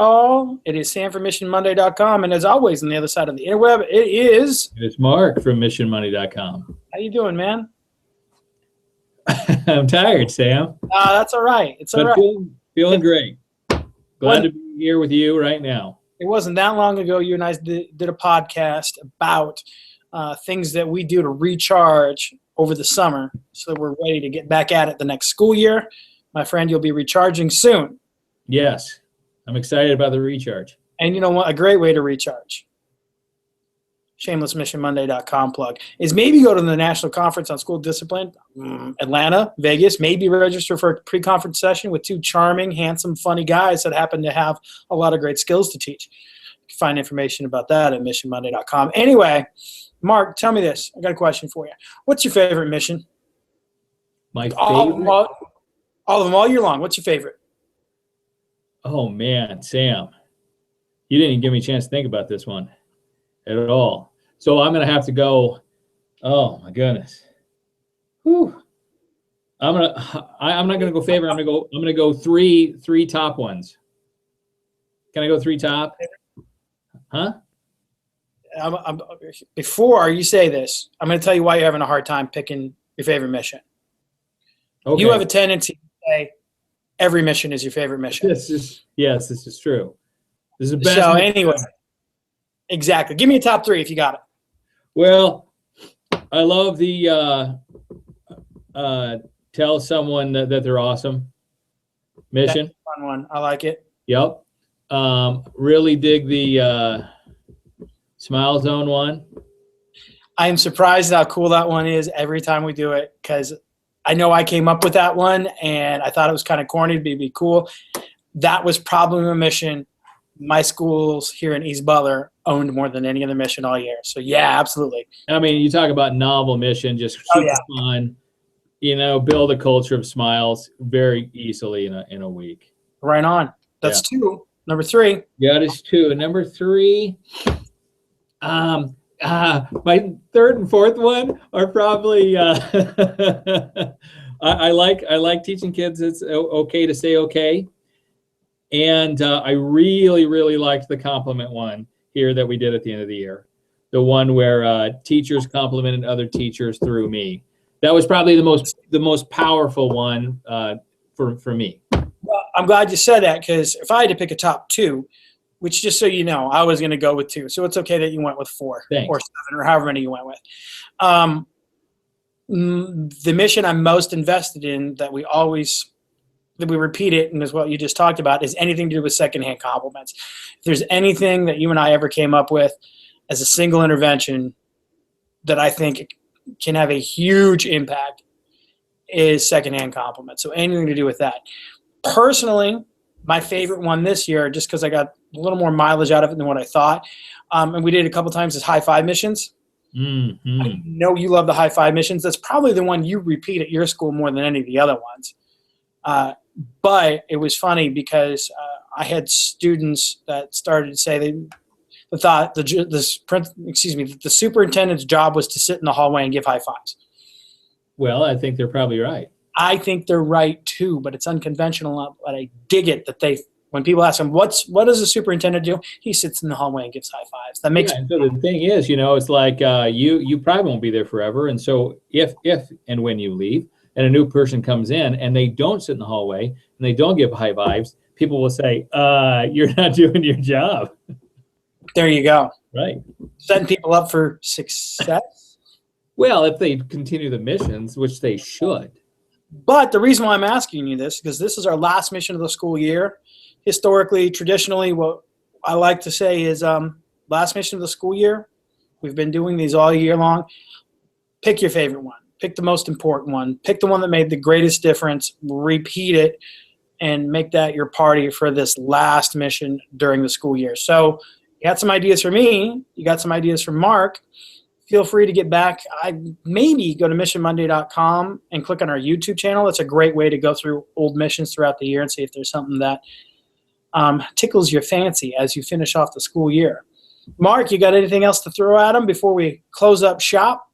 all. It is Sam from MissionMonday.com, and as always, on the other side of the interweb, it is. It's Mark from MissionMoney.com. How you doing, man? I'm tired, Sam. That's all right. It's all but right. Feeling great. Glad to be here with you right now. It wasn't that long ago you and I did a podcast about things that we do to recharge over the summer so that we're ready to get back at it the next school year. My friend, you'll be recharging soon. Yes. I'm excited about the recharge. And you know what? A great way to recharge. Shameless MissionMonday.com plug is maybe go to the National Conference on School Discipline, Atlanta, Vegas, maybe register for a pre-conference session with two charming, handsome, funny guys that happen to have a lot of great skills to teach. You can find information about that at MissionMonday.com. Anyway, Mark, tell me this. I got a question for you. What's your favorite mission? My favorite? All of them all year long. What's your favorite? Oh, man, Sam. You didn't even give me a chance to think about this one at all. So I'm going to have to go, oh, my goodness. Whew. I'm not going to go favorite. I'm going to go three top ones. Can I go three top? Huh? Before you say this, I'm going to tell you why you're having a hard time picking your favorite mission. Okay. You have a tendency to say every mission is your favorite mission. Yes, this is true. This is the best. So anyway, exactly. Give me a top three if you got it. Well, I love the tell someone that they're awesome mission. That's a fun one. I like it. Yep. Really dig the Smile Zone one. I am surprised how cool that one is every time we do it because I know I came up with that one and I thought it was kind of corny, but it'd be cool. That was probably a mission my schools here in East Butler owned more than any other mission all year. So yeah, absolutely. I mean, you talk about novel mission, just super fun, build a culture of smiles very easily in a week. Right on. That's two. Number three. Yeah, that is two. Number three, my third and fourth one are probably I like teaching kids it's okay to say okay. And I really, really liked the compliment one here that we did at the end of the year. The one where teachers complimented other teachers through me. That was probably the most powerful one for me. Well, I'm glad you said that because if I had to pick a top two, which just so you know, I was going to go with two. So it's okay that you went with four Thanks. Or seven or however many you went with. The mission I'm most invested in that we repeat it, and is what you just talked about, is anything to do with secondhand compliments. If there's anything that you and I ever came up with as a single intervention that I think can have a huge impact is secondhand compliments. So anything to do with that. Personally, my favorite one this year, just because I got a little more mileage out of it than what I thought, and we did a couple times, is high five missions. Mm-hmm. I know you love the high five missions. That's probably the one you repeat at your school more than any of the other ones. But it was funny because I had students that started to say they thought the superintendent's job was to sit in the hallway and give high fives. Well, I think they're probably right. I think they're right too, but it's unconventional. But I dig it that when people ask him, what does the superintendent do? He sits in the hallway and gives high fives. That makes. So the thing is, it's like you probably won't be there forever, and so if and when you leave, and a new person comes in and they don't sit in the hallway and they don't give high fives, people will say, you're not doing your job. There you go. Right. Setting people up for success. Well, if they continue the missions, which they should. But the reason why I'm asking you this, because this is our last mission of the school year. Historically, traditionally, what I like to say is last mission of the school year. We've been doing these all year long. Pick your favorite one. Pick the most important one. Pick the one that made the greatest difference. Repeat it and make that your party for this last mission during the school year. So you got some ideas for me. You got some ideas for Mark. Feel free to get back. Maybe go to missionmonday.com and click on our YouTube channel. It's a great way to go through old missions throughout the year and see if there's something that tickles your fancy as you finish off the school year. Mark, you got anything else to throw at them before we close up shop?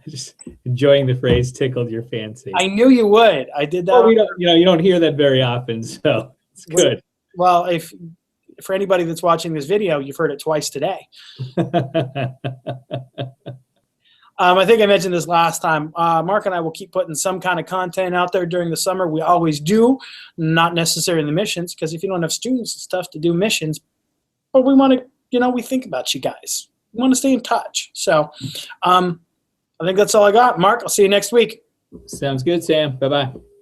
Just enjoying the phrase "tickled your fancy." I knew you would. I did that. Well, you don't hear that very often, so It's good. Well, if for anybody that's watching this video, you've heard it twice today. I think I mentioned this last time. Mark and I will keep putting some kind of content out there during the summer. We always do, not necessarily in the missions, because if you don't have students, it's tough to do missions. But we want to, we think about you guys. We want to stay in touch. So I think that's all I got. Mark, I'll see you next week. Sounds good, Sam. Bye-bye.